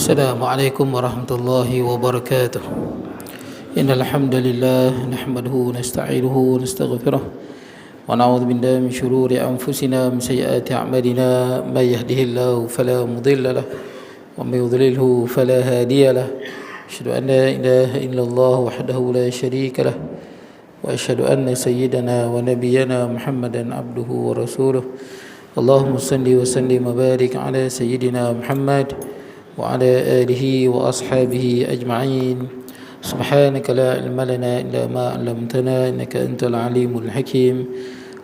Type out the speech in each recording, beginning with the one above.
السلام عليكم ورحمة الله وبركاته. إن الحمد لله نحمده ونستعينه ونستغفره ونعوذ بالله من شرور أنفسنا ومن سيئات أعمالنا. من يهده الله فلا مضل له ومن يضلله فلا هادي له. أشهد أن لا إله إلا الله وحده لا شريك له وأشهد أن سيدنا ونبينا محمدا عبده ورسوله. اللهم صل وسلم وبارك على سيدنا محمد وعلى آله وأصحابه أجمعين. سبحانك لا علم لنا إلا ما علمتنا إنك أنت العليم الحكيم.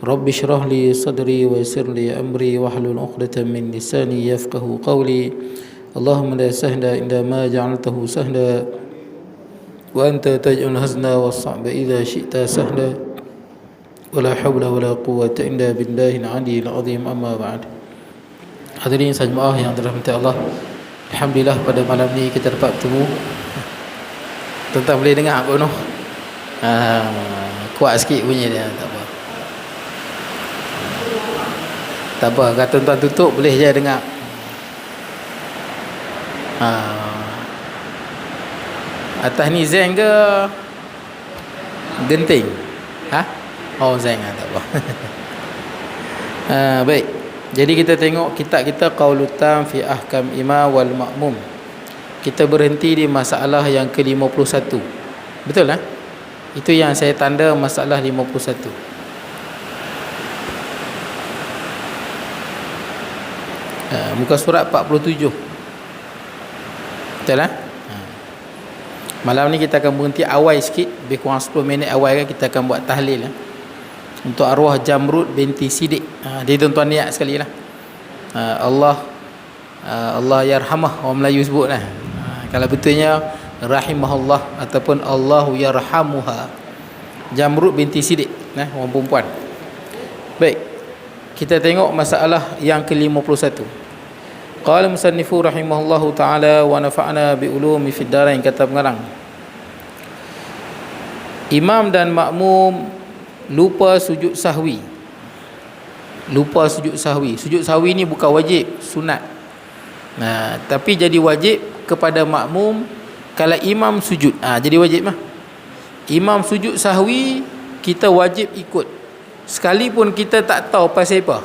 رب اشرح لي صدري ويسر لي أمري واحلل عقدة من لساني يفقه قولي. اللهم لا سهل إلا ما جعلته سهلا وأنت تجعل الحزن والصعب إذا شئت سهلا ولا حول ولا قوة إلا بالله العلي العظيم. أما بعد. Hadirin sajmaah yang dirahmati Allah, alhamdulillah pada malam ni kita dapat bertemu. Tuan-tuan boleh dengar aku noh? Kuat sikit bunyi dia, tak apa. Tak apa, kalau tuan-tuan tutup boleh je dengar. Atas ni zeng ke genting? Oh zeng, tak apa. Baik. Jadi kita tengok kitab kita Qaulul Tam fi Ahkam Imam wal Ma'mum. Kita berhenti di masalah yang ke-51. Betul lah? Itu yang saya tanda masalah 51. Muka surat 47. Betul lah? Malam ni kita akan berhenti awal sikit, lebih kurang 10 minit awal kan, kita akan buat tahlil lah. Untuk arwah Jamrud binti Sidik. Dia tuan-tuan niat sekali lah. Allah yarhamah, orang Melayu sebut lah. Kalau betulnya rahimahullah ataupun Allahu yarhamuha. Jamrud binti Sidik, orang perempuan. Baik, kita tengok masalah yang ke-51. Qala musannifu rahimahullahu ta'ala wa nafa'na bi ulumi fid darain. Kata pengarang, imam dan makmum lupa sujud sahwi. Lupa sujud sahwi. Sujud sahwi ni bukan wajib, sunat. Tapi jadi wajib kepada makmum kalau imam sujud. Jadi wajib mah. Imam sujud sahwi, kita wajib ikut. Sekalipun kita tak tahu pasal apa.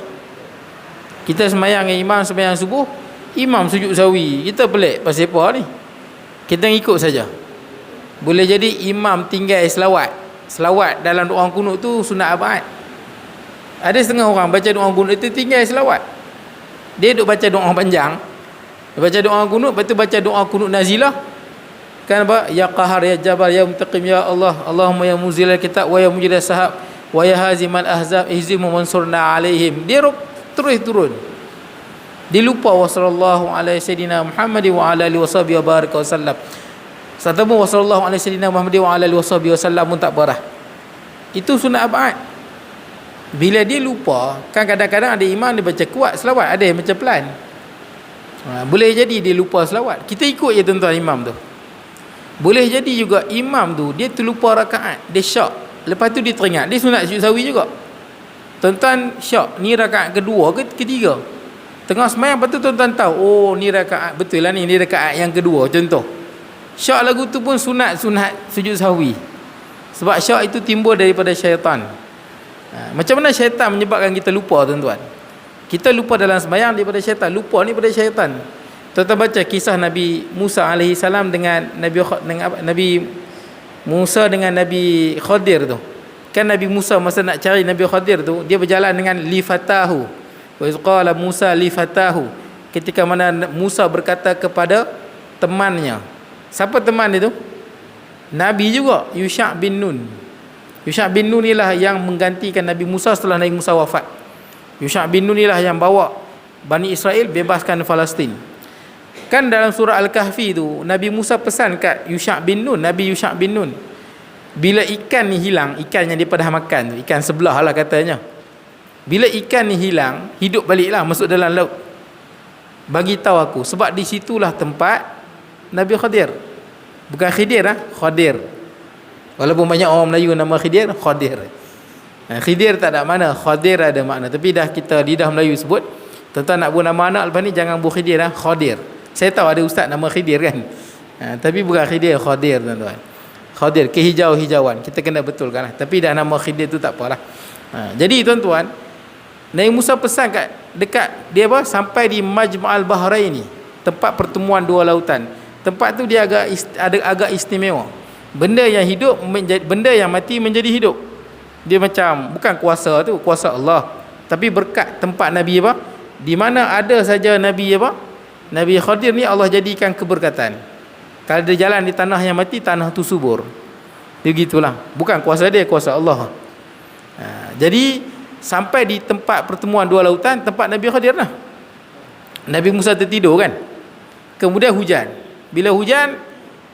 Kita sembahyang dengan imam, sembahyang subuh, imam sujud sahwi, kita pelik pasal apa ni. Kita ikut saja. Boleh jadi imam tinggal selawat. Selawat dalam doa kunut tu sunat abad. Ada setengah orang baca doa kunut tu tinggal selawat. Dia duk baca doa panjang, dia baca doa kunut, lepas tu baca doa kunut nazilah. Kan apa? Ya qahar, ya jabar, ya muntaqim, ya Allah, Allahumma ya muzilal kitab wa ya mujidal sahab wa ya hazimal ahzab ihzim mansurna alaihim. Dia terus turun. Dia lupa wa sallallahu alaihi sayyidina Muhammad wa ala alihi washabihi wa baraka wasallam. Satamu wa sallallahu alaihi sayyidina Muhammad wa ala alihi washabihi wasallam pun tak parah. Itu sunat abad. Bila dia lupa, kan kadang-kadang ada imam dia baca kuat selawat, ada yang macam pelan. Boleh jadi dia lupa selawat. Kita ikut je tuan-tuan imam tu. Boleh jadi juga imam tu dia terlupa rakaat, dia syak. Lepas tu dia teringat, dia sunat sujud sahwi juga. Tuan-tuan syak, ni rakaat kedua ke ketiga? Tengah sembahyang, lepas tu tuan-tuan tahu, oh ni rakaat, betul lah ni rakaat yang kedua contoh. Syak lagu tu pun sunat sujud sahwi. Sebab syak itu timbul daripada syaitan. Macam mana syaitan menyebabkan kita lupa tuan-tuan? Kita lupa dalam sembahyang daripada syaitan. Lupa ni daripada syaitan. Tuan-tuan baca kisah Nabi Musa alaihi salam dengan Nabi Musa dengan Nabi Khadir tu. Kan Nabi Musa masa nak cari Nabi Khadir tu, dia berjalan dengan li fatahu. Wa iz qala Musa li fatahu. Ketika mana Musa berkata kepada temannya. Siapa teman dia tu? Nabi juga, Yusha' bin Nun. Yusha' bin Nun inilah yang menggantikan Nabi Musa setelah Nabi Musa wafat. Yusha' bin Nun inilah yang bawa Bani Israel bebaskan Palestin. Kan dalam surah Al-Kahfi tu, Nabi Musa pesan kat Yusha' bin Nun, Nabi Yusha' bin Nun, bila ikan ni hilang, ikan yang dia dah makan tu, ikan sebelah lah katanya, bila ikan ni hilang, hidup baliklah, masuk dalam laut, bagi tahu aku, sebab di situlah tempat Nabi Khadir. Bukan Khidir Khadir. Walaupun banyak orang Melayu nama Khidir, Khadir. Khidir tak ada makna, Khadir ada makna. Tapi dah kita lidah Melayu sebut, tuan-tuan nak buat nama anak lepas ni jangan buat Khidir, Khadir. Saya tahu ada ustaz nama Khidir kan. Tapi bukan Khidir, Khadir tuan-tuan. Khadir, kehijau-hijauan. Kita kena betulkan lah. Tapi dah nama Khidir tu tak apalah. Jadi tuan-tuan, Nabi Musa pesan dekat dia apa? Sampai di Majma'al Bahrain ni, tempat pertemuan dua lautan. Tempat tu dia agak istimewa. Benda yang hidup benda yang mati menjadi hidup. Dia macam bukan kuasa tu, kuasa Allah. Tapi berkat tempat Nabi apa? Di mana ada saja Nabi apa? Nabi Khadir ni Allah jadikan keberkatan. Kalau dia jalan di tanah yang mati, tanah tu subur. Dia gitulah. Bukan kuasa dia, kuasa Allah. Jadi sampai di tempat pertemuan dua lautan, tempat Nabi Khadir lah. Nabi Musa tertidur kan. Kemudian hujan. Bila hujan,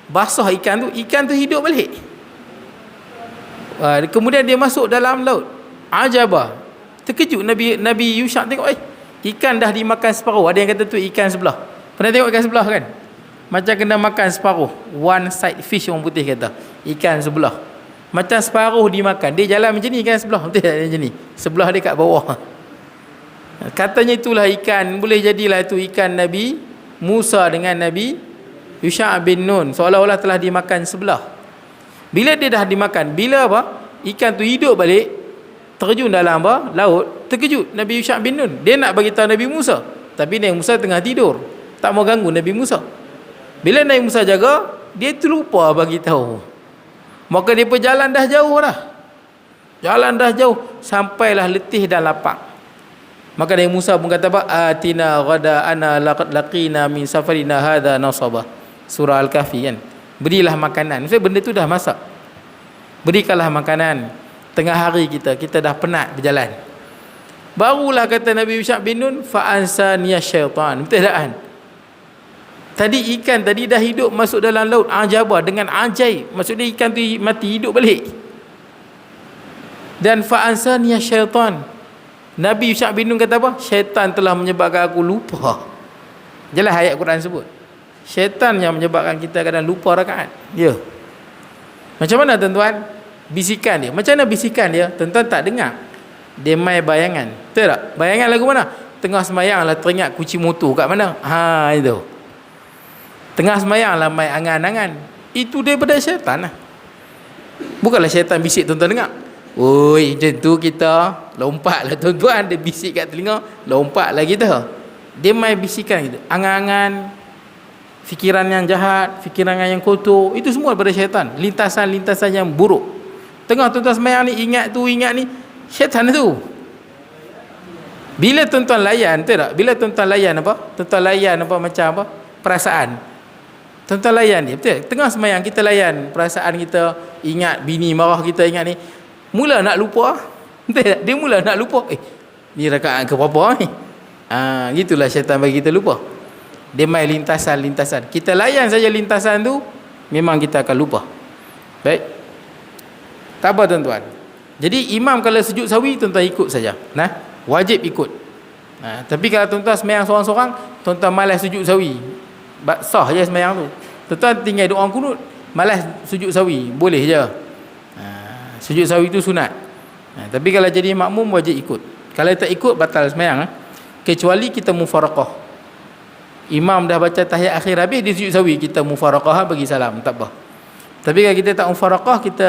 basah ikan tu hidup balik. Kemudian dia masuk dalam laut. Ajabah. Terkejut Nabi Yusha tengok, ikan dah dimakan separuh. Ada yang kata tu ikan sebelah. Pernah tengok ikan sebelah kan? Macam kena makan separuh. One side fish orang putih kata. Ikan sebelah. Macam separuh dimakan. Dia jalan macam ni ikan sebelah. Betul tak macam ni? Sebelah dia kat bawah. Katanya itulah ikan. Boleh jadilah itu ikan Nabi Musa dengan Nabi Yusha bin Nun. Seolah-olah telah dimakan sebelah. Bila dia dah dimakan, bila apa? Ikan tu hidup balik, terjun dalam apa? Laut. Terkejut Nabi Yusha bin Nun. Dia nak bagi tahu Nabi Musa. Tapi Nabi Musa tengah tidur. Tak mau ganggu Nabi Musa. Bila Nabi Musa jaga, dia terlupa bagi tahu. Maka dia berjalan dah jauh dah. Jalan dah jauh. Sampailah letih dan lapar. Maka Nabi Musa pun kata apa? Atina ghada'ana laqina min safarina hadha nasaba. Surah Al-Kahfi kan. Berilah makanan. Maksudnya benda tu dah masak. Berikanlah makanan. Tengah hari kita dah penat berjalan. Barulah kata Nabi Yusha bin Nun, fa'ansaniya syaitan. Betul tak kan? Tadi ikan tadi dah hidup masuk dalam laut. Ajabah, dengan ajaib. Maksudnya ikan tu mati hidup balik. Dan fa'ansaniya syaitan. Nabi Yusha bin Nun kata apa? Syaitan telah menyebabkan aku lupa. Jelas ayat Quran sebut. Syaitan yang menyebabkan kita kadang lupa rakaat. Ya. Macam mana tuan-tuan? Bisikan dia. Macam mana bisikan dia? Tuan-tuan tak dengar. Dia main bayangan. Betul tak? Bayangan lagu mana? Tengah semayang lah teringat kunci motor kat mana? Itu. Tengah semayang lah main angan-angan. Itu daripada syaitan lah. Bukanlah syaitan bisik tuan-tuan dengar. Oi, macam tu kita lompat lah tuan-tuan. Dia bisik kat telinga, lompat lah kita. Dia main bisikan gitu. Angan-angan, fikiran yang jahat, fikiran yang kotor, itu semua daripada syaitan. Lintasan-lintasan yang buruk. Tengah tuan-tuan semayang ni, ingat ni, syaitan tu. Bila tuan-tuan layan, betul tak? Bila tuan-tuan layan apa? Tuan-tuan layan apa macam apa? Perasaan. Tuan-tuan layan dia, betul? Tengah semayang kita layan perasaan kita, ingat bini marah kita, ingat ni. Mula nak lupa. Betul tak? Dia mula nak lupa. Ni rakaat ke berapa ni? Gitulah syaitan bagi kita lupa. Dia main lintasan-lintasan. Kita layan saja lintasan tu, memang kita akan lupa. Baik. Tak apa tuan-tuan. Jadi imam kalau sujud sahwi, tuan-tuan ikut saja. Wajib ikut. Tapi kalau tuan-tuan semayang seorang-seorang, tuan-tuan malas sujud sahwi, sah je semayang tu. Tuan-tuan tinggal doa kunut, malas sujud sahwi, boleh je. Sujud sahwi tu sunat. Tapi kalau jadi makmum, wajib ikut. Kalau tak ikut, batal semayang. Kecuali kita mufaraqah. Imam dah baca tahiyat akhir habis, dia sujud sahwi, kita mufaraqah bagi salam, tak apa. Tapi kalau kita tak mufaraqah, kita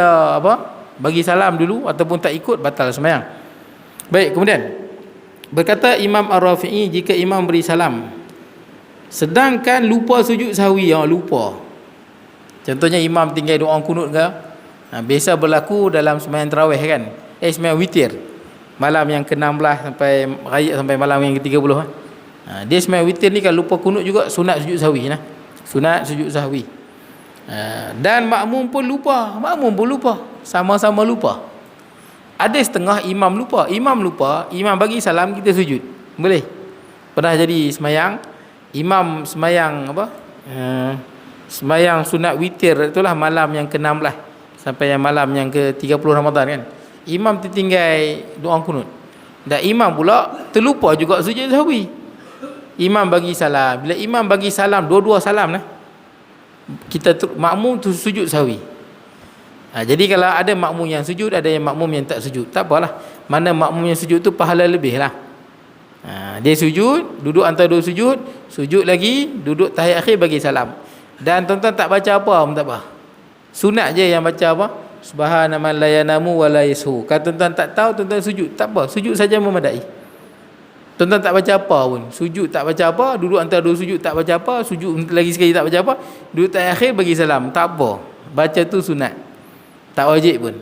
bagi salam dulu ataupun tak ikut, batal sembahyang. Baik, kemudian berkata Imam Ar-Rafi'i, jika imam beri salam sedangkan lupa sujud sahwi, lupa. Contohnya imam tinggal doa kunut ke, biasa berlaku dalam sembahyang tarawih kan, sembahyang witir malam yang ke-16 sampai raya sampai malam yang ke-30. Dia sembahyang witir ni kalau lupa kunut juga sunat sujud sahwi lah. Sunat sujud sahwi. Dan makmum pun lupa, sama-sama lupa. Ada setengah imam lupa, imam bagi salam, kita sujud, boleh. Pernah jadi semayang, imam semayang semayang sunat witir, itulah malam yang ke-16 sampai yang malam yang ke-30 Ramadan kan. Imam tertinggal doa kunut, dan imam pula terlupa juga sujud sahwi. Imam bagi salam, bila imam bagi salam, dua-dua salam lah, kita makmum tu sujud sahwi. Jadi kalau ada makmum yang sujud, ada yang makmum yang tak sujud, tak apalah. Mana makmum yang sujud tu pahala lebih lah. Dia sujud, duduk antara dua sujud, sujud lagi, duduk tahiyat akhir bagi salam. Dan tuan-tuan tak baca apa pun tak apa. Sunat je yang baca apa? Subhana man la yanamu wa la yashu. Kalau tuan-tuan tak tahu, tuan-tuan sujud, tak apa, sujud saja memadai. Tuan-tuan tak baca apa pun, sujud tak baca apa, duduk antara dua sujud tak baca apa, sujud lagi sekali tak baca apa, duduk tahiyat akhir bagi salam, tak apa. Baca tu sunat. Tak wajib pun.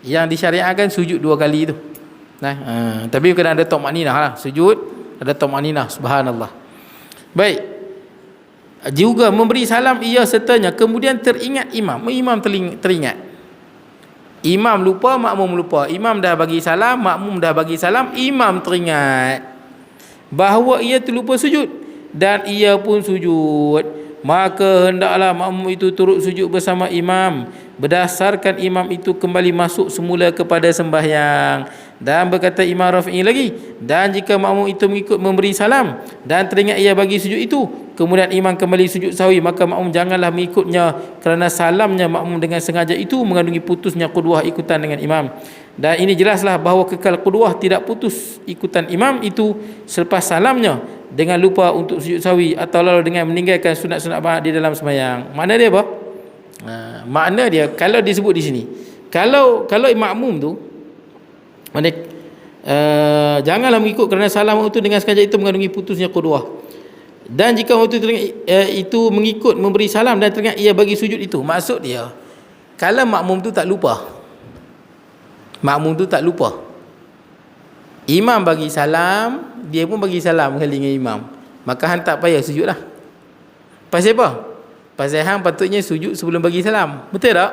Yang disyariatkan sujud 2 kali tu. Tapi kena ada tumaninah lah, sujud ada tumaninah, subhanallah. Baik. Juga memberi salam ia sertanya, kemudian teringat imam teringat. Imam lupa, makmum lupa. Imam dah bagi salam, makmum dah bagi salam, imam teringat bahawa ia terlupa sujud dan ia pun sujud, maka hendaklah makmum itu turut sujud bersama imam, berdasarkan imam itu kembali masuk semula kepada sembahyang. Dan berkata Imam Rafi'i lagi, dan jika makmum itu mengikut memberi salam dan teringat ia bagi sujud itu, kemudian imam kembali sujud sahwi, maka makmum janganlah mengikutnya, kerana salamnya makmum dengan sengaja itu mengandungi putusnya qudwah ikutan dengan imam. Dan ini jelaslah bahawa kekal qudwah tidak putus ikutan imam itu selepas salamnya dengan lupa untuk sujud sahwi atau lalu dengan meninggalkan sunat-sunat ba'd di dalam sembahyang. Makna dia apa? Makna dia kalau disebut di sini, kalau makmum tu janganlah mengikut kerana salam itu dengan sengaja itu mengandungi putusnya qudwah. Dan jika waktu itu mengikut memberi salam dan teringat ia bagi sujud itu, maksud dia kalau makmum tu tak lupa, imam bagi salam, dia pun bagi salam kali dengan imam, maka hang tak payah sujud lah. Pasal apa? Pasal hang patutnya sujud sebelum bagi salam. Betul tak?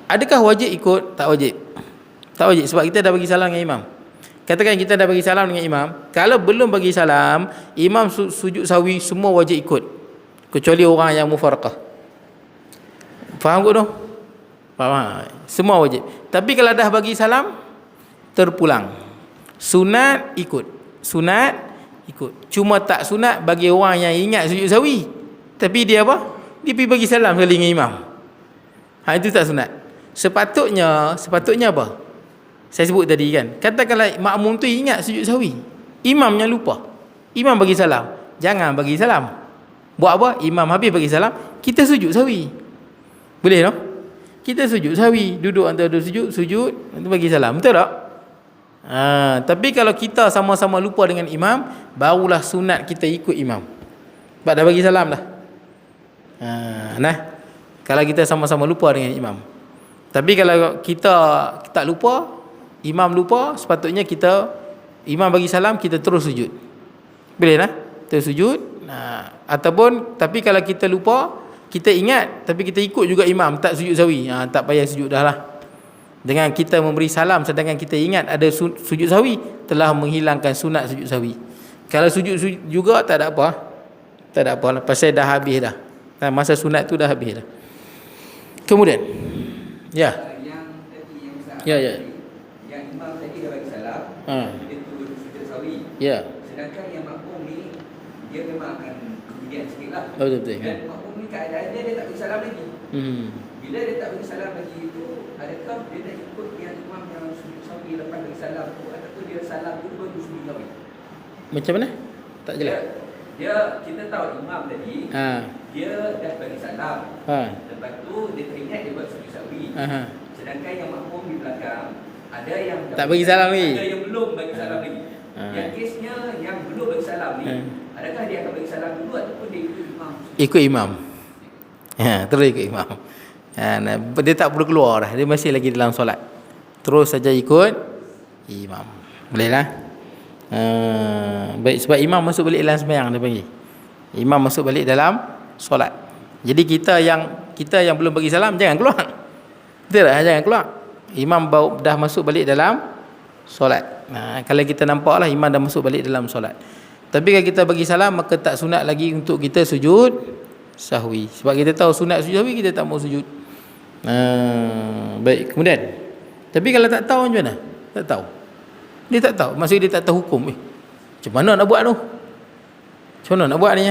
Adakah wajib ikut? Tak wajib. Tak wajib sebab kita dah bagi salam dengan imam. Katakan kita dah bagi salam dengan imam, kalau belum bagi salam, imam sujud sahwi, semua wajib ikut kecuali orang yang mufaraqah. Faham ke tu? Faham? Semua wajib. Tapi kalau dah bagi salam, terpulang. Sunat ikut. Cuma tak sunat bagi orang yang ingat sujud sahwi, tapi dia apa? Dia pergi bagi salam sekali dengan imam. Itu tak sunat. Sepatutnya apa? Saya sebut tadi kan, katakanlah makmum tu ingat sujud sahwi, imamnya lupa, imam bagi salam, jangan bagi salam. Buat apa? Imam habis bagi salam, kita sujud sahwi. Boleh tak? Kita sujud sahwi, duduk antara dua sujud, nanti bagi salam. Betul tak? Tapi kalau kita sama-sama lupa dengan imam, barulah sunat kita ikut imam, sebab dah bagi salam dah. Kalau kita sama-sama lupa dengan imam. Tapi kalau kita tak lupa, imam lupa, sepatutnya imam bagi salam, kita terus sujud. Boleh lah, terus sujud. Ataupun, tapi kalau kita lupa, kita ingat tapi kita ikut juga imam, tak sujud sahwi, tak payah sujud dah lah. Dengan kita memberi salam sedangkan kita ingat ada sujud sahwi, telah menghilangkan sunat sujud sahwi. Kalau sujud juga tak ada apa lah, pasal dah habis dah. Masa sunat tu dah habis dah. Kemudian yang imam tadi dah bagi salam, dia turun sujud sahwi. Sedangkan yang makmum ni, dia memang akan kemudian sikit lah. Betul. Dan makmum ni keadaan dia tak bagi salam lagi. Bila dia tak bagi salam lagi itu, adakah dia nak ikut yang imam yang sujud sahwi lepas bagi salam tu, ataupun dia salam tu baru sujud sahwi? Macam mana? Tak jelas. Kita tahu imam tadi, dia dah bagi salam. Lepas tu dia teringat dia buat sujud sahwi. Sedangkan yang makmum di belakang, ada yang tak bagi salam lagi, ada yang belum bagi salam lagi. Yang kesnya yang belum bagi salam ni, adakah dia akan bagi salam dulu ataupun dia ikut imam? Ikut imam. Terus ikut imam. Dia tak perlu keluar dah, dia masih lagi dalam solat, terus saja ikut imam. Boleh lah. Baik, sebab imam masuk balik dalam sembahyang, dia panggil imam masuk balik dalam solat. Jadi kita yang belum bagi salam, jangan keluar. Betul tak? Jangan keluar. Imam dah masuk balik dalam solat. Kalau kita nampak lah imam dah masuk balik dalam solat. Tapi kalau kita bagi salam, maka tak sunat lagi untuk kita sujud sahwi. Sebab kita tahu sunat sujud sahwi, kita tak mau sujud. Baik, kemudian, tapi kalau tak tahu macam mana? Tak tahu. Dia tak tahu, maksudnya dia tak tahu hukum. Macam mana nak buat tu? Macam mana nak buat ni?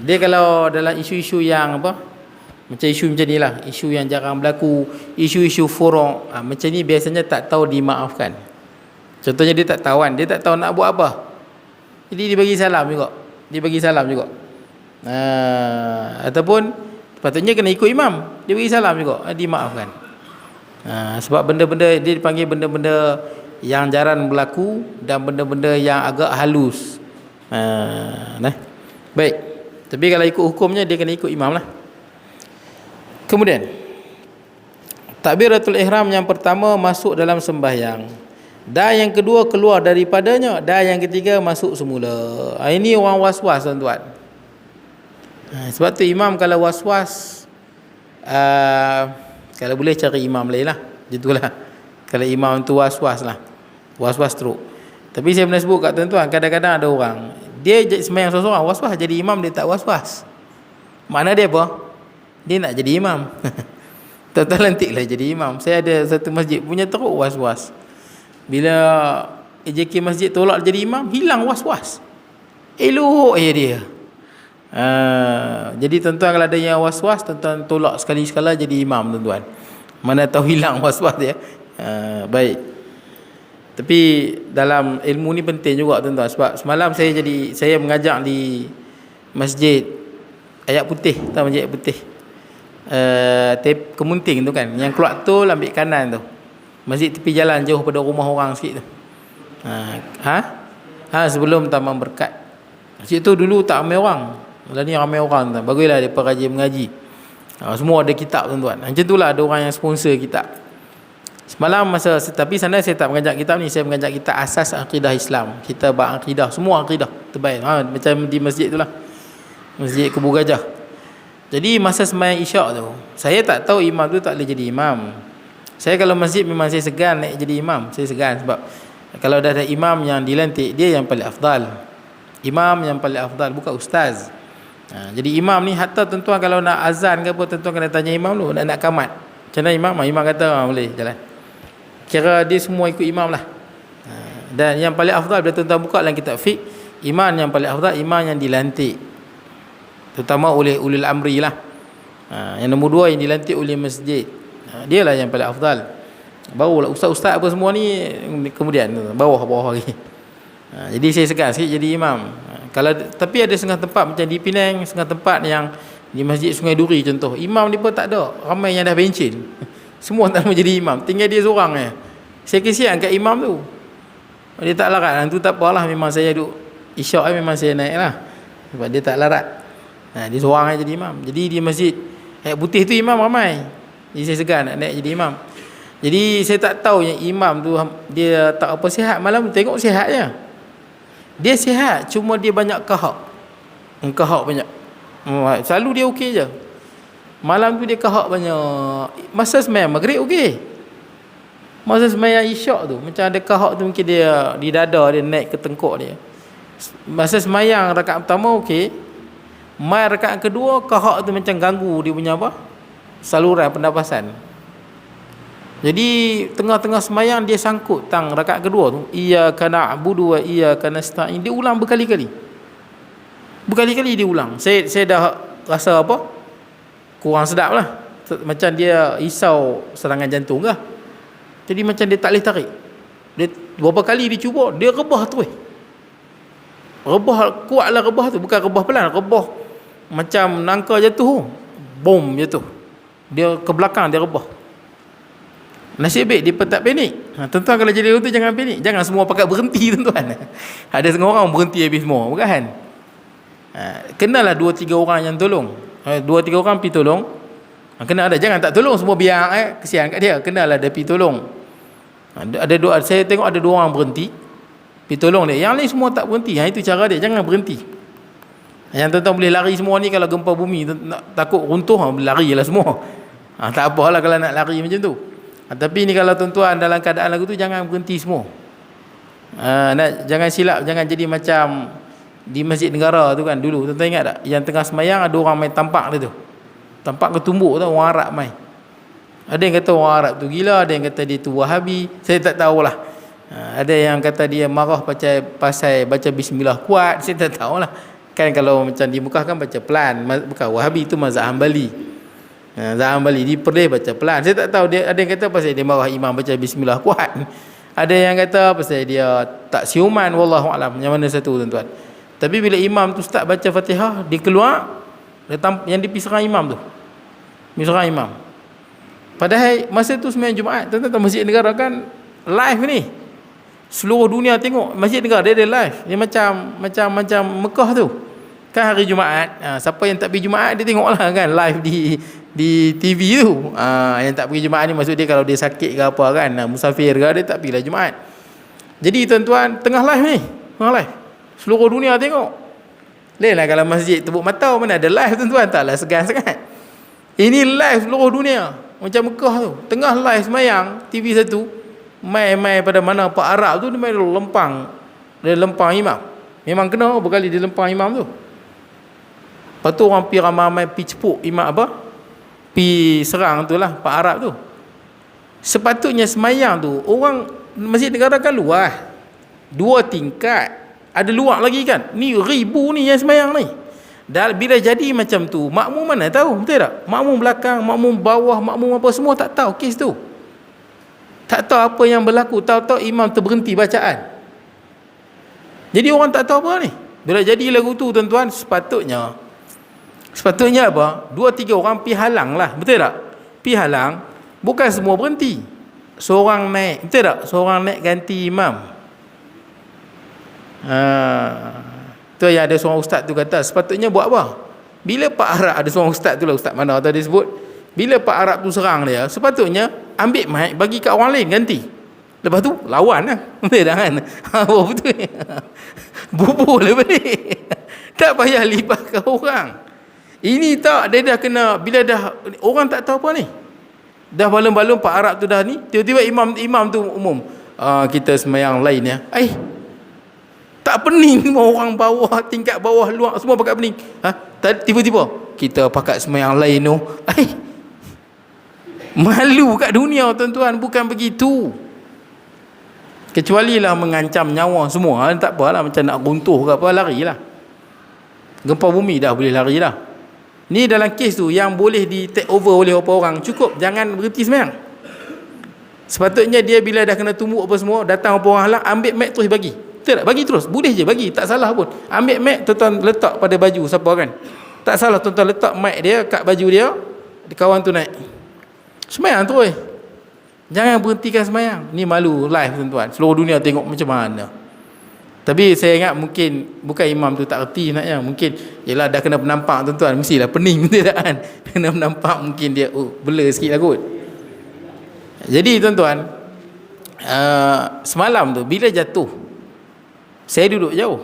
Dia kalau dalam isu-isu yang apa, macam isu macam ni lah, isu yang jarang berlaku, isu-isu furuk, macam ni biasanya tak tahu dimaafkan. Contohnya dia tak tahu kan, dia tak tahu nak buat apa, jadi dia bagi salam juga. Ataupun patutnya kena ikut imam, dia bagi salam juga, dimaafkan. Sebab benda-benda dia dipanggil benda-benda yang jarang berlaku dan benda-benda yang agak halus. Baik. Tapi kalau ikut hukumnya dia kena ikut imam lah. Kemudian takbiratul ihram yang pertama masuk dalam sembahyang, dan yang kedua keluar daripadanya, dan yang ketiga masuk semula. Ini orang was-was tuan-tuan. Sebab tu imam kalau was-was, kalau boleh cari imam lain lah, gitulah. Kalau imam tu was-was lah, was-was teruk. Tapi saya pernah sebut kat tuan-tuan, kadang-kadang ada orang dia sembahyang seorang-seorang was-was, jadi imam dia tak was-was. Makna dia apa? Dia nak jadi imam. Tuan-tuan lantiklah jadi imam. Saya ada satu masjid punya teruk was-was. Bila AJK masjid tolak jadi imam, hilang was-was. Elok dia. Jadi tuan-tuan kalau ada yang was-was, tuan-tuan tolak sekali-sekala jadi imam tuan-tuan. Mana tahu hilang was-was dia. Baik. Tapi dalam ilmu ni penting juga tuan-tuan. Sebab semalam saya mengajar di masjid Ayat Putih, tahu masjid Ayat Putih, Kemunting tu kan, yang keluar tol ambil kanan tu, masjid tepi jalan jauh pada rumah orang sikit tu. Sebelum Taman Berkat. Masjid tu dulu tak ramai orang, lah ni ramai orang tu. Bagilah depa rajin mengaji. Semua ada kitab tuan-tuan. Macam itulah ada orang yang sponsor kitab. Semalam tapi sana saya tak mengajar kitab ni, saya mengajar kitab asas akidah Islam. Kita berakidah, semua akidah terbaik. Macam di masjid itulah, Masjid Kebun Gajah. Jadi masa sembahyang isyak tu, saya tak tahu imam tu tak boleh jadi imam. Saya kalau masjid memang saya segan nak jadi imam. Saya segan sebab kalau dah ada imam yang dilantik, dia yang paling afdal. Imam yang paling afdal, bukan ustaz. Jadi imam ni, hatta tuan-tuan kalau nak azan ke apa, tuan-tuan kena tanya imam dulu, nak kamat macam mana imam. Imam kata boleh jalan. Kira dia semua ikut imam lah. Dan yang paling afdal, bila tuan-tuan buka dalam kitab fiqh, imam yang paling afdal, imam yang dilantik, terutama oleh ulil amri lah. Yang nombor dua, yang dilantik oleh masjid. Dia lah yang paling afdal. Barulah ustaz-ustaz apa semua ni kemudian, bawah-bawah lagi. Jadi saya segan sikit jadi imam. Tapi ada setengah tempat macam di Penang, setengah tempat yang di Masjid Sungai Duri contoh, imam dia pun tak ada, ramai yang dah bencin. Semua tak mau jadi imam, tinggal dia seorang je. Saya kesian kat imam tu, dia tak larat. Tu tak apalah, memang saya duduk isyak memang saya naik lah, sebab dia tak larat. Dia seorang je jadi imam. Jadi di Masjid Ayat Putih tu imam ramai, jadi saya segan nak naik jadi imam. Jadi saya tak tahu yang imam tu dia tak apa sihat. Malam tengok sihat je, dia sihat, cuma dia banyak kahak banyak. Selalu dia okey je. Malam tu dia kahak banyak. Masa sembahyang maghrib okey. Masa sembahyang isyak tu macam ada kahak tu, mungkin dia di dada dia naik ke tengkuk dia. Masa sembahyang rakaat pertama okey. Mai rakaat kedua kahak tu macam ganggu dia punya apa? Saluran pernafasan. Jadi tengah-tengah sembahyang dia sangkut tang rakaat kedua tu, iyyaka na'budu wa iyyaka nasta'in. Dia ulang berkali-kali. Berkali-kali dia ulang. Saya dah rasa apa? Kurang sedap lah. Macam dia risau serangan jantung kah. Jadi macam dia tak boleh tarik. Dia berapa kali dia cuba, dia rebah terus. Rebah kuatlah rebah tu, bukan rebah pelan, rebah macam nangka jatuh, bom jatuh. Dia ke belakang dia rebah. Nasib baik dia tak panik. Tuan-tuan kalau jadi orang tu jangan panik. Jangan semua pakat berhenti tuan-tuan. Ada setengah orang berhenti habis semua, bukan? Kenalah 2-3 orang yang tolong. 2-3 orang pergi tolong. Kena ada, jangan tak tolong semua biar kesian kat dia. Kenalah dia pergi tolong. Saya tengok ada 2 orang berhenti, pergi tolong dia. Yang lain semua tak berhenti. Itu cara dia, jangan berhenti. Yang tuan-tuan boleh lari semua ni, kalau gempa bumi takut runtuh, larilah semua. Tak apalah kalau nak lari macam tu. Tapi ni kalau tuan-tuan dalam keadaan lagu tu, jangan berhenti semua. Jangan silap, jangan jadi macam di Masjid Negara tu kan dulu. Tuan-tuan ingat tak? Yang tengah semayang ada orang main tampak dia tu. Tampak ketumbuk tu, orang Arab main. Ada yang kata orang Arab tu gila, ada yang kata dia tu Wahabi. Saya tak tahulah. Ada yang kata dia marah pasal baca bismillah kuat. Saya tak tahulah. Kan kalau macam di Mekah kan baca pelan. Bukan Wahabi, tu mazhab Hanbali. Mazhab Hanbali di Perlis baca pelan. Saya tak tahu, dia ada yang kata pasal dia marah imam baca bismillah kuat. Ada yang kata pasal dia tak siuman, wallahu alam, yang mana satu tuan-tuan. Tapi bila imam tu start baca Fatihah, dia keluar, yang dipi serang imam tu. Serang imam. Padahal masa tu sembahyang Jumaat, tuan-tuan, Masjid Negara kan live ni. Seluruh dunia tengok Masjid Negara, dia ada live. Dia macam Mekah tu. Kan hari Jumaat, siapa yang tak pergi Jumaat dia tengoklah kan live di TV tu. Yang tak pergi Jumaat ni maksud dia kalau dia sakit ke apa kan, musafir ke, dia tak pergilah Jumaat. Jadi tuan-tuan, tengah live ni, tengah live. Seluruh dunia tengok. Lainlah kalau masjid Tebuk Matau mana ada live tuan-tuan, taklah segan sangat. Ini live seluruh dunia. Macam Mekah tu, tengah live semayang TV satu, mai pada mana Pak Arab tu dia main lempang imam. Memang kena berkali dia lempang imam tu. Lepas tu orang pergi ramai-ramai pergi cepuk imam pergi serang tu lah Pak Arab tu. Sepatutnya semayang tu, orang Masjid Negara kan luas, 2 tingkat, ada luar lagi kan, ni ribu ni yang semayang ni. Dan bila jadi macam tu, makmum mana tahu, betul tak? Makmum belakang, makmum bawah, makmum apa semua tak tahu kes tu. Tak tahu apa yang berlaku, tahu-tahu imam terberhenti bacaan. Jadi orang tak tahu apa ni. Bila jadi lagu tu tuan-tuan, sepatutnya apa? 2-3 orang pi halang lah, betul tak? Pi halang, bukan semua berhenti. Seorang naik, betul tak? Seorang naik ganti imam. Tu yang ada seorang ustaz tu kata, sepatutnya buat apa? Bila Pak Arab, ada seorang ustaz tu lah, ustaz mana tadi sebut, bila Pak Arab tu serang dia, sepatutnya ambil mic bagi kat orang lain ganti. Lepas tu lawan lah, betul tak kan? Betul. Bubur lah balik. Tak payah libatkan orang. Ini tak, dia dah kena, bila dah orang tak tahu apa ni, dah balon-balon Pak Arab tu dah ni, tiba-tiba imam tu umum, kita semayang lain ya. Tak pening semua orang bawah, tingkat bawah, luar, semua pakai pening. Tiba-tiba kita pakai semayang lain tu. Malu kat dunia tuan-tuan, bukan begitu. Kecuali lah mengancam nyawa semua, tak apalah, macam nak runtuh ke apa, larilah. Gempa bumi dah boleh lari dah. Ni dalam kes tu yang boleh di take over oleh beberapa orang, cukup jangan berhenti semayang. Sepatutnya dia bila dah kena tumbuk apa semua, datang beberapa orang halang, ambil mic terus bagi. Betul tak? Bagi terus, boleh je bagi, tak salah pun. Ambil mic tuan-tuan letak pada baju siapa kan, tak salah tuan-tuan letak mic dia kat baju dia, kawan tu naik semayang terus. Jangan berhentikan semayang. Ni malu live tuan-tuan, seluruh dunia tengok macam mana. Tapi saya ingat mungkin bukan imam tu tak erti naknya, mungkin yelah dah kena penampak tuan-tuan, mestilah pening betul tak kan. Kena penampak mungkin dia blur sikit lah kot. Jadi tuan-tuan, semalam tu bila jatuh, saya duduk jauh.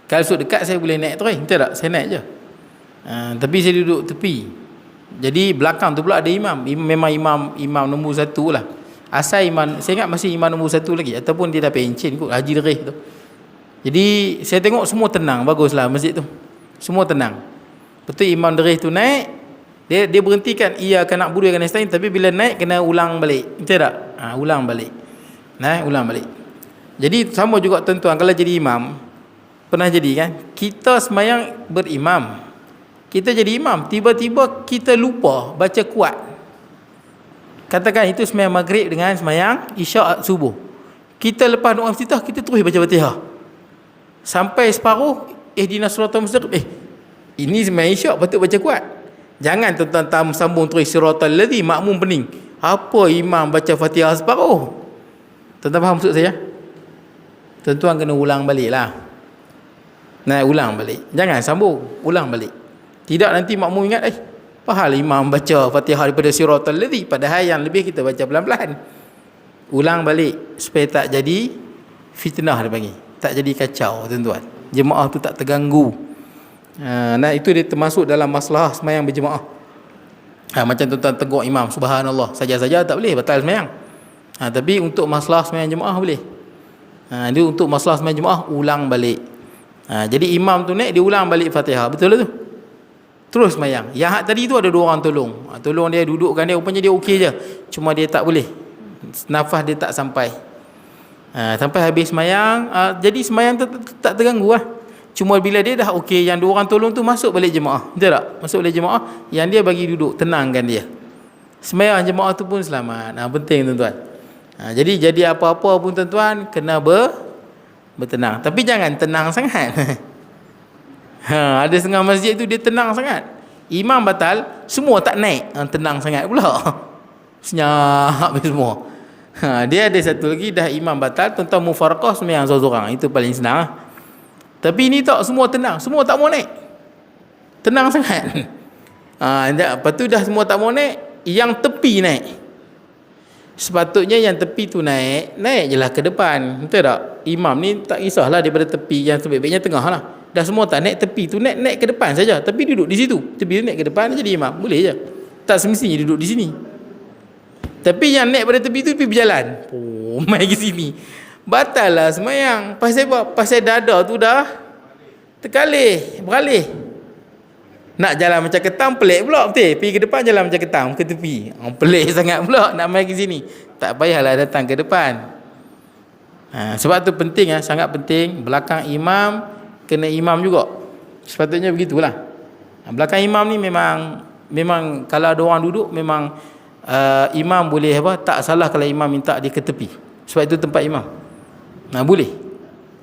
Kalau duduk dekat saya boleh naik terus, betul tak? Saya naik je. Tapi saya duduk tepi. Jadi belakang tu pula ada imam. Memang imam nombor 1 lah. Asal imam, saya ingat masih imam nombor 1 lagi, ataupun dia dah pencen kot, Haji Derih tu. Jadi saya tengok semua tenang, baguslah masjid tu. Semua tenang. Betul imam Derih tu naik, dia berhentikan ia akan nak buru akan nasta'in, tapi bila naik kena ulang balik. Betul tak? Ulang balik. Ulang balik. Jadi sama juga tuan-tuan, kalau jadi imam, pernah jadi kan, kita semayang berimam, kita jadi imam, tiba-tiba kita lupa baca kuat. Katakan itu semayang maghrib dengan semayang isyak subuh, kita lepas doa iftitah kita terus baca Fatihah sampai separuh, ihdinas siratal mustaqim, ini semayang isyak patut baca kuat. Jangan tuan-tuan sambung terus siratal ladzi, makmum pening, apa imam baca Fatihah separuh. Tuan-tuan faham maksud saya? Tuan-tuan kena ulang balik lah. Ulang balik, jangan sambung, ulang balik. Tidak nanti makmum ingat, padahal imam baca Fatihah daripada siratal ladzi, padahal yang lebih kita baca pelan-pelan. Ulang balik supaya tak jadi fitnah dia panggil, tak jadi kacau tuan-tuan, jemaah tu tak terganggu. Itu dia termasuk dalam masalah semayang berjemaah. Macam tuan-tuan tegur imam subhanallah saja-saja tak boleh, batal semayang. Tapi untuk masalah semayang jemaah boleh. Dia untuk masalah semayang jemaah ulang balik. Jadi imam tu naik, dia ulang balik Fatihah, betul lah tu, terus semayang. Yang hak tadi tu ada 2 orang tolong. Tolong dia, dudukkan dia, rupanya dia okey je, cuma dia tak boleh, nafas dia tak sampai. Sampai habis semayang, jadi semayang tak terganggu lah. Cuma bila dia dah okey, yang 2 orang tolong tu masuk balik jemaah, betul tak? Masuk balik jemaah, yang dia bagi duduk, tenangkan dia. Semayang jemaah tu pun selamat. Penting tuan-tuan. Jadi apa-apa pun tuan-tuan kena bertenang. Tapi jangan tenang sangat. Ada setengah masjid tu dia tenang sangat. Imam batal, semua tak naik. Tenang sangat pula. Senyap semua. Dia ada satu lagi, dah imam batal, tuan-tuan mufaraqah sembahyang seorang-seorang. Itu paling senang. Tapi ni tak, semua tenang, semua tak mau naik. Tenang sangat. Lepas tu dah semua tak mau naik, yang tepi naik. Sepatutnya yang tepi tu naik je lah ke depan. Betul tak? Imam ni tak kisahlah daripada tepi, yang sebaik-baiknya tengah lah. Dah semua tak naik, tepi tu naik ke depan saja. Tapi duduk di situ. Tepi tu naik ke depan jadi imam. Boleh je. Tak semestinya duduk di sini. Tapi yang naik pada tepi tu pergi berjalan. Mai ke sini. Batal lah semayang. Pasal dada tu dah beralih. Nak jalan macam ketam, pelik pula betul. Pergi ke depan jalan macam ketam ke tepi. Pelik sangat pula nak mai ke sini. Tak payahlah datang ke depan. Sebab tu penting, sangat penting. Belakang imam kena imam juga. Sepatutnya begitulah. Belakang imam ni memang kalau ada orang duduk memang imam boleh tak salah kalau imam minta dia ke tepi. Sebab itu tempat imam. Boleh.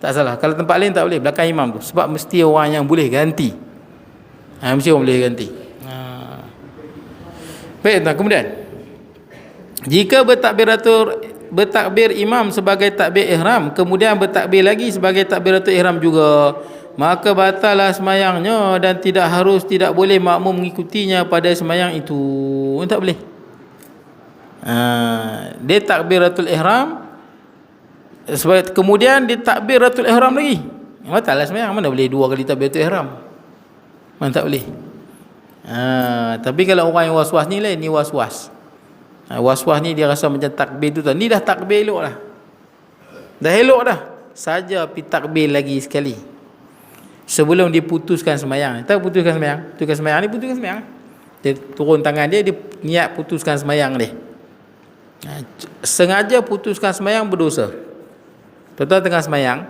Tak salah. Kalau tempat lain tak boleh, belakang imam tu. Sebab mesti orang yang boleh ganti. Mesti orang boleh ganti. Baik, kemudian jika bertakbir imam sebagai takbir ihram, kemudian bertakbir lagi sebagai takbiratul ihram juga, maka batallah semayangnya dan tidak boleh makmum mengikutinya pada semayang itu. Tak boleh. Dia takbiratul ihram, kemudian dia takbiratul ihram lagi, batallah semayang. Mana boleh dua kali takbiratul ihram? Mana tak boleh. Tapi kalau orang yang was-was ni lain, ni was-was. Was-was ni dia rasa macam takbir tu ni dah takbir elok dah. Dah elok dah. Saja pergi takbir lagi sekali. Sebelum dia putuskan semayang. Tahu putuskan semayang? Putuskan semayang. Dia turun tangan dia niat putuskan semayang dia. Sengaja putuskan semayang berdosa. Tuan-tuan tengah semayang.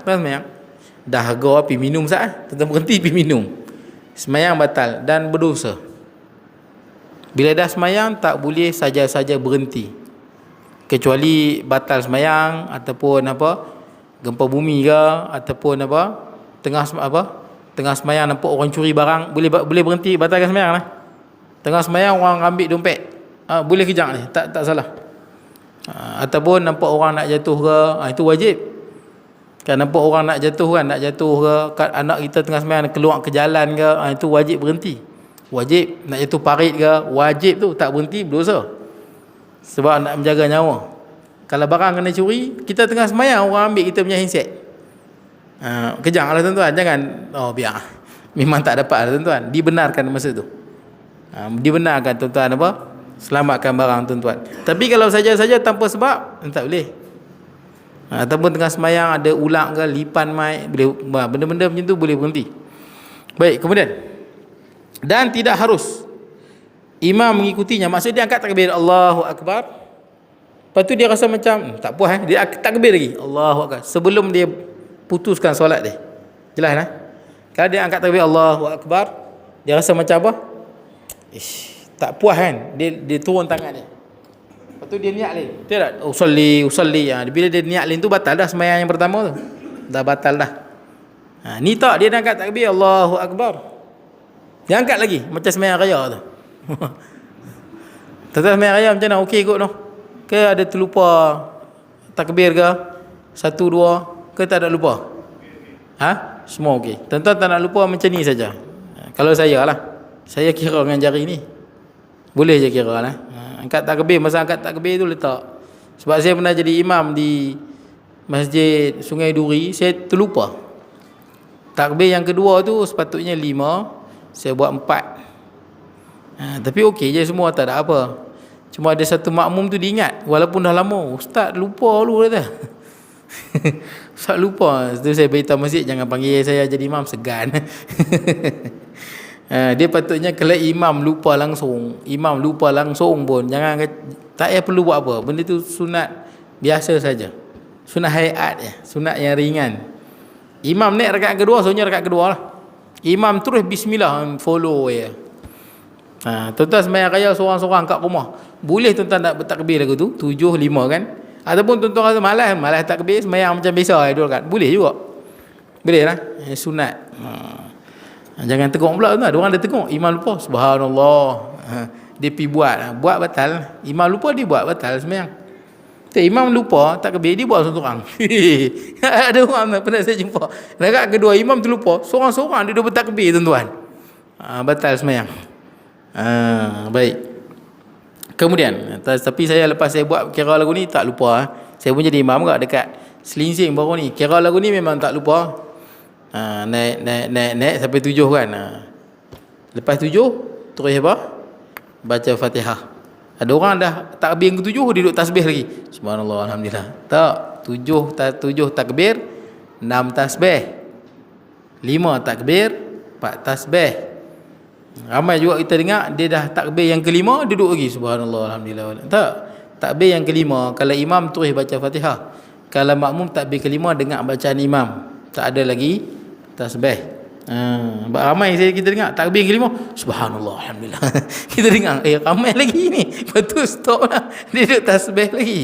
Dah harga pergi minum sat. Tuan-tuan berhenti pergi minum. Semayang batal dan berdosa. Bila dah semayang tak boleh saja-saja berhenti. Kecuali batal semayang ataupun gempa bumi ke ataupun tengah semayang nampak orang curi barang, boleh berhenti, batalkan semayang lah. Tengah semayang orang ambil dompet, boleh kejap ni, tak salah. Ataupun nampak orang nak jatuh ke, itu wajib. Kan nampak orang nak jatuh ke, anak kita tengah semayang keluar ke jalan ke, itu wajib berhenti. Wajib. Nak jatuh parit ke, wajib tu, tak berhenti berdosa. Sebab nak menjaga nyawa. Kalau barang kena curi, kita tengah semayang orang ambil kita punya handset. Kejang lah tuan-tuan, jangan biar. Memang tak dapat lah tuan-tuan. Dibenarkan masa tu. Dibenarkan tuan-tuan selamatkan barang tuan-tuan. Tapi kalau saja-saja tanpa sebab, tak boleh. Ataupun tengah semayang ada ulang ke, lipan mai, boleh, benda-benda macam tu boleh berhenti. Baik, kemudian dan tidak harus imam mengikutinya. Maksud dia angkat takbir Allahu Akbar, lepas tu dia rasa macam tak puas, dia takbir lagi Allahu Akbar sebelum dia putuskan solat dia. Jelas lah. Kalau dia angkat takbir Allahu Akbar, dia rasa macam apa? Tak puas kan, dia turun tangan dia. Lepas tu dia niat lain. Betul tak? Usalli. Bila dia niat lain tu batal dah semayang yang pertama tu. Dah batal dah. Ni tak, dia dah angkat takbir Allahu Akbar, dia angkat lagi macam semayang raya tu. Tuan-tuan semayang raya macam mana? Okey kot tu? Ke ada terlupa takbir ke? 1, 2 ke tak ada lupa? Semua okey. Tuan-tuan tak nak lupa macam ni saja. Kalau saya lah, saya kira dengan jari ni. Boleh je kira lah. Angkat takbir, masa angkat takbir tu letak. Sebab saya pernah jadi imam di Masjid Sungai Duri, saya terlupa. Takbir yang kedua tu sepatutnya 5, saya buat 4. Tapi okey je semua, tak ada apa. Cuma ada satu makmum tu diingat, walaupun dah lama, ustaz lupa dulu kata. Ustaz lupa. Itu saya beritahu masjid, jangan panggil saya jadi imam, segan. Dia patutnya kalau imam lupa langsung pun jangan, tak payah perlu buat apa. Benda tu sunat biasa saja. Sunat hayat je, sunat yang ringan. Imam naik rakaat kedua, soalnya rakaat kedua lah. Imam terus bismillah, follow ya. Tuan-tuan sembahyang raya seorang-seorang kat rumah. Boleh tuan-tuan nak bertakbir lagu tu 7, 5 kan. Ataupun tuan-tuan rasa malas takbir, sembahyang macam biasa 2 rakaat. Boleh juga. Boleh lah. Sunat. Jangan tengok pula tuan. Orang dia tengok, imam lupa, subhanallah. Dia pergi buat batal. Imam lupa, dia buat batal sembahyang. Imam lupa takbir, dia buat seorang-seorang. Ada orang pernah saya jumpa. Rakaat kedua imam terlupa, seorang-seorang dia bertakbir tuan-tuan. Batal sembahyang. Baik. Kemudian, tapi saya lepas saya buat kira lagu ni tak lupa. Saya pun jadi imam juga dekat Selinsing baru ni. Kira lagu ni memang tak lupa. Naik sampai 7 kan. Lepas 7 terus apa? Baca Fatihah. Ada orang dah takbir yang ke-7 dia duduk tasbih lagi. Subhanallah, alhamdulillah. Tak, 7 takbir, 6 tasbih. 5 takbir, 4 tasbih. Ramai juga kita dengar dia dah takbir yang ke-5 duduk lagi. Subhanallah, alhamdulillah. Tak, takbir yang ke-5 kalau imam terus baca Fatihah. Kalau makmum takbir ke-5 dengar bacaan imam. Tak ada lagi tasbih. Ramai kita dengar takbir ke-5 subhanallah alhamdulillah. Kita dengar ramai lagi ni, lepas tu stop lah, dia duduk tasbih lagi.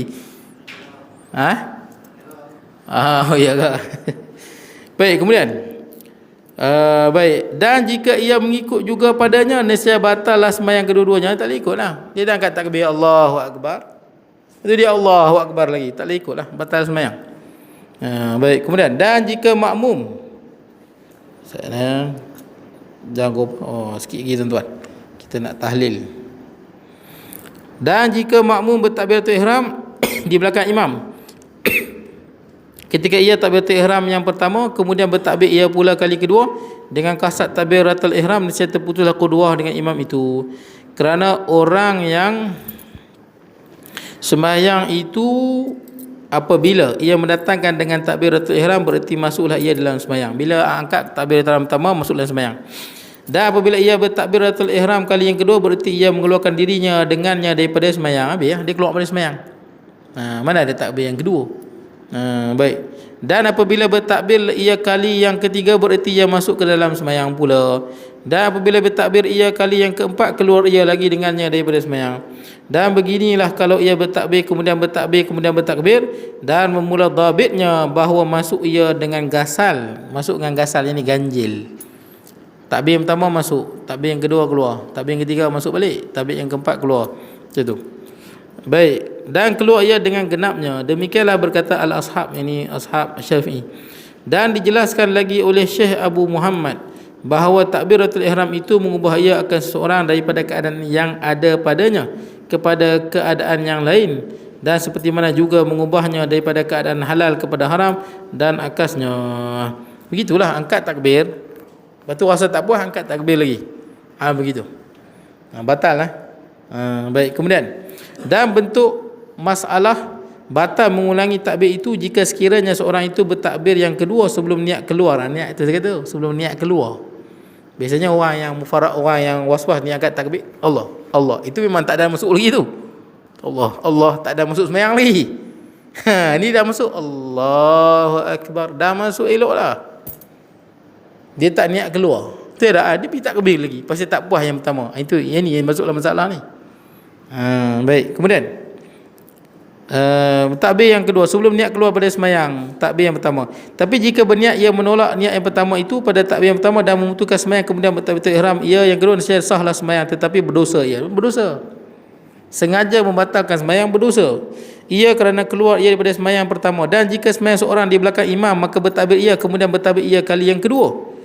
Ya ke? Baik, kemudian baik, dan jika ia mengikut juga padanya, nescaya batal lah sembahyang kedua-duanya. Tak boleh ikut lah. Dia dah angkat takbir Allahu Akbar, itu dia Allahu Akbar lagi, tak boleh ikut lah, batal sembahyang. Baik, kemudian dan jika makmum, saya jangan sikit lagi tuan-tuan, kita nak tahlil. Dan jika makmum bertakbiratul ihram di belakang imam, ketika ia takbiratul ihram yang pertama, kemudian bertakbir ia pula kali kedua dengan kasat takbiratul ihram, nescaya terputuslah qudwah dengan imam itu. Kerana orang yang sembahyang itu apabila ia mendatangkan dengan takbiratul ihram, bererti masuklah ia dalam sembahyang. Bila angkat takbiratul ihram pertama, masuk dalam sembahyang. Dan apabila ia bertakbiratul ihram kali yang kedua, bererti ia mengeluarkan dirinya dengannya daripada sembahyang. Habis dia keluar dari sembahyang. Mana ada takbir yang kedua? Baik. Dan apabila bertakbir ia kali yang ketiga, bererti ia masuk ke dalam sembahyang pula. Dan apabila bertakbir ia kali yang keempat, keluar ia lagi dengannya daripada sembahyang. Dan beginilah kalau ia bertakbir kemudian bertakbir dan memula dhabitnya bahawa masuk ia dengan gasal. Masuk dengan gasal, ini ganjil. Takbir yang pertama masuk, takbir yang kedua keluar, takbir yang ketiga masuk balik, takbir yang keempat keluar. Macam tu. Baik, dan keluar ia dengan genapnya. Demikianlah berkata al-ashab, ini ashab Syafi'i. Dan dijelaskan lagi oleh Syekh Abu Muhammad bahawa takbiratul ihram itu mengubah ia akan seseorang daripada keadaan yang ada padanya kepada keadaan yang lain, dan seperti mana juga mengubahnya daripada keadaan halal kepada haram dan akasnya. Begitulah angkat takbir, lepas tu rasa tak puas angkat takbir lagi. Begitu. Batal lah. Baik, kemudian dan bentuk masalah batal mengulangi takbir itu jika sekiranya seorang itu bertakbir yang kedua sebelum niat keluar. Niat itu saya kata sebelum niat keluar. Biasanya orang yang mufarrad, orang yang waswas ni angkat takbir Allah, Allah, itu memang tak ada masuk lagi tu. Allah, Allah, tak ada masuk sembahyang lagi. Ni dah masuk Allahu Akbar, dah masuk elok lah. Dia tak niat keluar. Tidak, dia pergi takbir lagi. Pasal tak puas yang pertama. Itu yang ni yang masuk dalam masalah ni. Baik, kemudian takbir yang kedua sebelum niat keluar pada sembahyang, takbir yang pertama. Tapi jika berniat ia menolak niat yang pertama itu pada takbir yang pertama dan memutihkan sembahyang kemudian bertakbiratul ihram, ia yang kedua nescaya sahlah sembahyang, tetapi berdosa ia. Berdosa. Sengaja membatalkan sembahyang, berdosa. Ia kerana keluar ia daripada sembahyang pertama. Dan jika sembahyang seorang di belakang imam, maka bertakbir ia kemudian bertakbir ia kali yang kedua.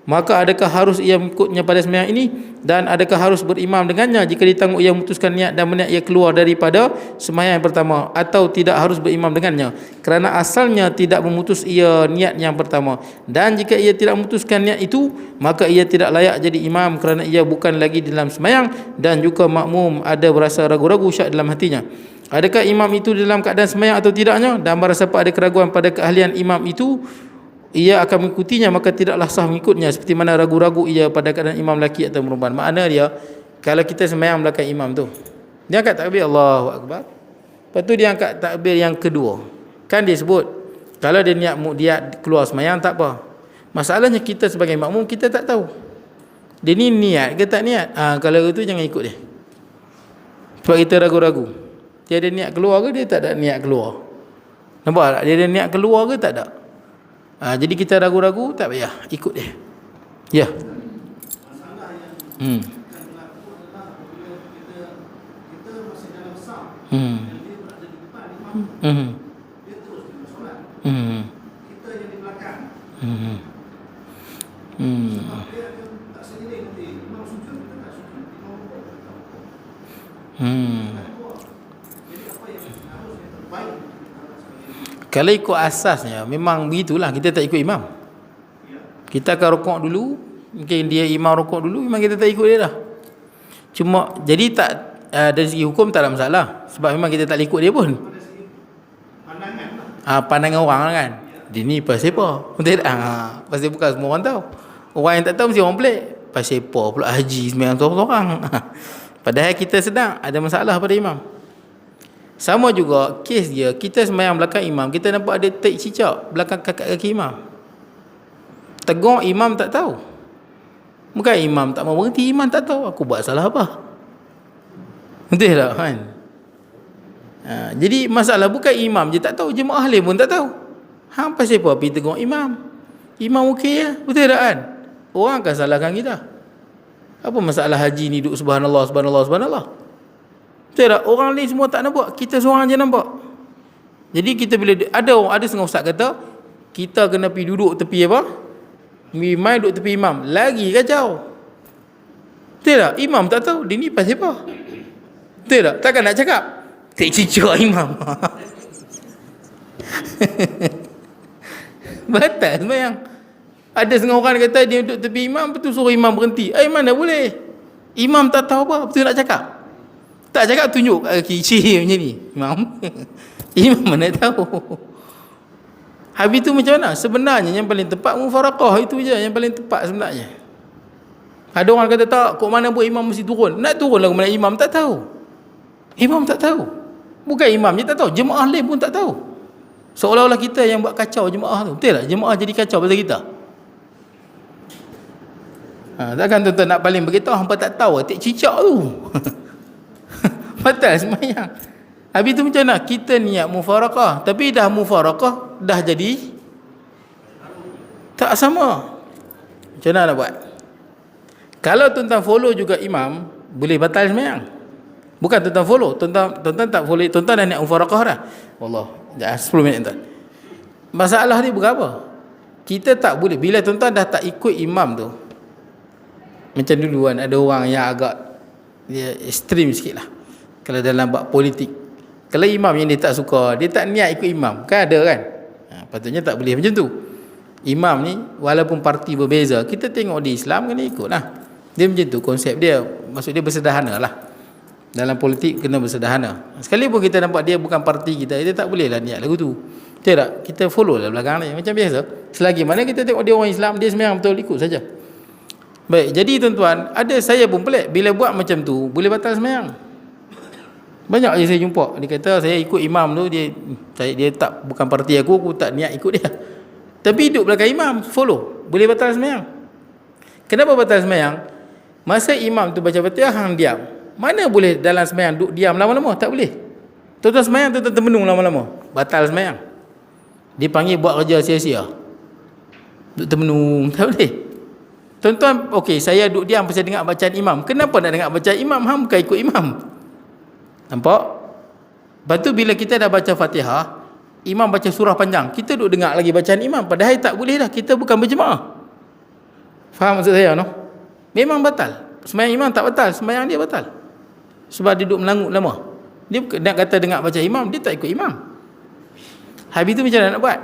Maka adakah harus ia mengikutnya pada sembahyang ini, dan adakah harus berimam dengannya jika ditangguh ia memutuskan niat dan berniat ia keluar daripada sembahyang yang pertama, atau tidak harus berimam dengannya kerana asalnya tidak memutus ia niat yang pertama. Dan jika ia tidak memutuskan niat itu, maka ia tidak layak jadi imam kerana ia bukan lagi dalam sembahyang, dan juga makmum ada berasa ragu-ragu syak dalam hatinya. Adakah imam itu dalam keadaan sembahyang atau tidaknya, dan barang siapa ada keraguan pada keahlian imam itu, ia akan mengikutinya, maka tidaklah sah mengikutnya, seperti mana ragu-ragu ia pada keadaan imam lelaki atau perempuan. Makna dia, kalau kita sembahyang belakang imam tu, dia angkat takbir Allahu Akbar, lepas tu dia angkat takbir yang kedua, kan dia sebut kalau dia niat dia keluar sembahyang tak apa. Masalahnya kita sebagai makmum kita tak tahu dia ni niat ke tak niat. Kalau itu jangan ikut dia, sebab kita ragu-ragu dia ada niat keluar ke dia tak ada niat keluar. Nampak tak? Dia ada niat keluar ke tak ada? Jadi kita ragu-ragu, tak payah, ikut dia. Ya. Masalah yang akan berlaku adalah apabila kita masih dalam saf dan dia berada di depan imam, dia terus dengan solat. Kita yang di belakang. Sebab dia akan tak sendiri nanti. Imam sujud, kita tak sujud. Imam rukuk, kita tak rukuk. Kita keluar. Jadi apa yang harus yang terbaik Kalau ikut asasnya memang begitulah, kita tak ikut imam. Kita akan rukuk dulu, mungkin dia imam rukuk dulu, memang kita tak ikut dia dah. Cuma jadi tak dari segi hukum tak ada masalah, sebab memang kita tak ikut dia pun. Pandangan orang kan. Dia ni pasal apa? Betul tak? Pasal bukan semua orang tahu. Orang yang tak tahu mesti orang pelik. Pasal apa pula haji sembahyang seorang-seorang. Padahal kita sedang ada masalah pada imam. Sama juga kes dia, kita sembahyang belakang imam, kita nampak ada tek cicak belakang kaki imam. Tegur imam tak tahu. Bukan imam tak mau berhenti, imam tak tahu aku buat salah apa. Betul tak kan? Jadi masalah bukan imam je tak tahu, jemaah lain pun tak tahu. Pasal apa pergi tegur imam? Imam okey ya, betul tak kan? Orang akan salahkan kita. Apa masalah haji ni duduk subhanallah, subhanallah, subhanallah? Betul tak? Orang lain semua tak nampak, kita seorang je nampak. Jadi kita bila ada setengah ustaz kata, kita kena pergi duduk tepi apa? Imam duduk tepi imam, lagi kacau. Betul tak? Imam tak tahu dia ni pasal apa. Betul tak? Takkan nak cakap tak cicak imam. Batal sembahyang. Ada setengah orang kata dia duduk tepi imam, betul suruh imam berhenti. Mana boleh? Imam tak tahu apa, betul nak cakap? Tak cakap tunjuk kiri macam ni. Imam. Imam mana tahu. Habis tu macam mana? Sebenarnya yang paling tepat mufaraqah itu je yang paling tepat sebenarnya. Ada orang kata tak, kok mana pun imam mesti turun. Nak turun lah ke mana imam tak tahu. Imam tak tahu. Bukan imam je tak tahu, jemaah lain pun tak tahu. Seolah-olah kita yang buat kacau jemaah tu. Betul tak? Jemaah jadi kacau pasal kita. Takkan tuan-tuan nak paling beritahu hampa tak tahu tak cicak tu. Batal sembahyang. Habis tu macam mana? Kita niat mufaraqah, tapi dah mufaraqah dah jadi tak sama. Macam mana nak buat? Kalau tuan-tuan follow juga imam, boleh batal sembahyang. Bukan tuan-tuan follow, tuan-tuan tak follow, tuan-tuan dah niat mufaraqah dah. Allah, 10 minit tuan. Masalah ni berapa? Kita tak boleh bila tuan-tuan dah tak ikut imam tu. Macam dulu kan ada orang yang agak dia ekstrim sikit lah kalau dalam bab politik. Kalau imam yang dia tak suka, dia tak niat ikut imam, kan ada kan. Patutnya tak boleh macam tu. Imam ni walaupun parti berbeza, kita tengok di Islam kena ikut lah. Dia macam tu konsep dia. Maksud dia bersederhana lah. Dalam politik kena bersederhana. Sekali pun kita nampak dia bukan parti kita, dia tak boleh lah niat lagu tu. Betul tak? Kita follow lah belakang ni macam biasa. Selagi mana kita tengok dia orang Islam, dia sembahyang betul, ikut saja. Baik, jadi tuan-tuan, ada saya pun pelik bila buat macam tu boleh batal sembahyang. Banyak je saya jumpa, dia kata saya ikut imam tu, dia tak bukan parti aku tak niat ikut dia. Tapi duduk belakang imam, follow, boleh batal sembahyang. Kenapa batal sembahyang? Masa imam tu baca Fatihah hang diam. Mana boleh dalam sembahyang duduk diam lama-lama? Tak boleh. Tuan-tuan sembahyang tuan-tuan termenung lama-lama, batal sembahyang. Dipanggil buat kerja sia-sia. Duduk termenung, tak boleh. Tuan-tuan, okey, saya duduk diam pasal dengar bacaan imam. Kenapa nak dengar bacaan imam? Hang bukan ikut imam. Nampak? Lepas tu bila kita dah baca Fatihah, imam baca surah panjang, kita duduk dengar lagi bacaan imam. Padahal tak boleh dah, kita bukan berjemaah. Faham maksud saya, no? Memang batal. Sembahyang imam tak batal, sembahyang dia batal. Sebab dia duduk melangut lama. Dia nak kata dengar baca imam, dia tak ikut imam. Habis tu macam mana nak buat?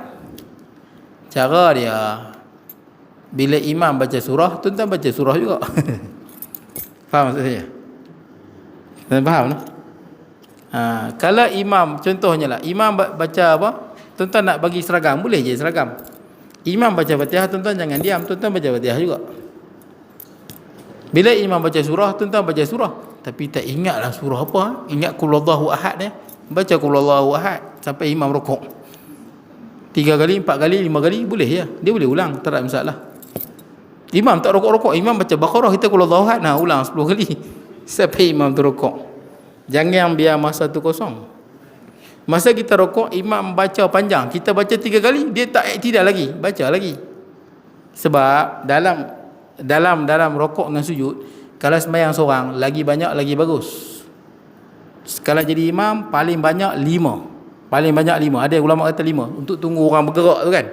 Cara dia, bila imam baca surah, tuan-tuan baca surah juga. Faham maksud saya? Tuan faham, no? Kalau imam, contohnya lah, imam baca apa? Tuan-tuan nak bagi seragam, boleh je seragam. Imam baca Fatihah, tuan-tuan jangan diam, tuan-tuan baca Fatihah juga. Bila imam baca surah, tuan-tuan baca surah. Tapi tak ingatlah surah apa. Ingat qul huwallahu ahad dia. Baca qul huwallahu ahad sampai imam rukuk. 3 kali, 4 kali, 5 kali boleh ya. Dia boleh ulang, tak ada masalah. Imam tak rukuk-rukuk, imam baca Baqarah, kita qul huwallahu ahad, ulang 10 kali sampai imam tu rukuk. Jangan biar masa tu kosong. Masa kita rokok, imam baca panjang, kita baca 3 kali, dia tak iktidal lagi, baca lagi. Sebab dalam rokok dengan sujud, kalau sembahyang seorang, lagi banyak lagi bagus. Kalau jadi imam, paling banyak 5. Paling banyak 5. Ada ulama kata 5 untuk tunggu orang bergerak tu kan.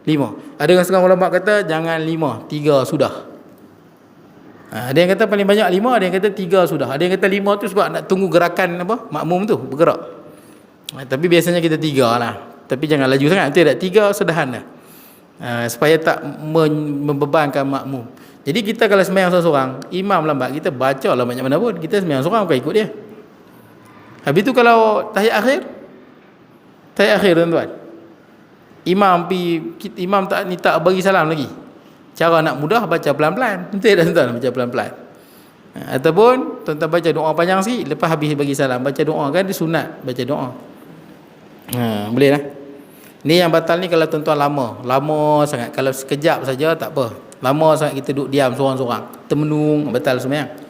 5. Ada yang setengah ulama kata jangan 5, 3 sudah. Ada yang kata paling banyak 5, ada yang kata 3 sudah. Ada yang kata 5 tu sebab nak tunggu gerakan makmum tu bergerak. Tapi biasanya kita 3 lah. Tapi jangan laju sangat. Nanti ada 3 sederhana. Supaya tak membebankan makmum. Jadi kita kalau sembahyang seorang, imam lambat, kita baca lah banyak mana pun. Kita sembahyang seorang bukan ikut dia. Habis tu kalau tahiyat akhir tuan-tuan. Imam tak bagi salam lagi. Cara nak mudah baca pelan-pelan. Nanti dah tuan-tuan baca pelan-pelan. Ataupun tuan-tuan baca doa panjang sikit, lepas habis bagi salam baca doa, kan dia sunat baca doa. Boleh lah. Ni yang batal ni kalau tuan-tuan lama sangat. Kalau sekejap saja tak apa. Lama sangat kita duduk diam seorang-seorang, termenung, batal sembahyang.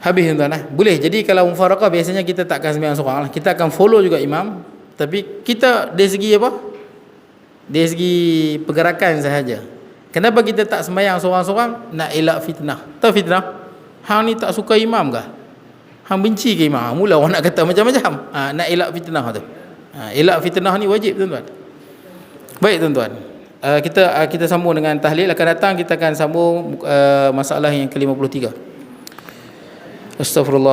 Habis tuan-tuan lah. Boleh. Jadi kalau mufarakah biasanya kita takkan sembahyang seorang lah. Kita akan follow juga imam. Tapi kita dari segi apa? Dari segi pergerakan sahaja. Kenapa kita tak sembahyang seorang-seorang? Nak elak fitnah. Tahu fitnah? Hang ni tak suka imam ke? Hang benci ke imam? Mula orang nak kata macam-macam. Nak elak fitnah tu. Elak fitnah ni wajib tuan-tuan. Baik tuan-tuan. Kita sambung dengan tahlil. Akan datang kita akan sambung masalah yang ke-53. Astagfirullah.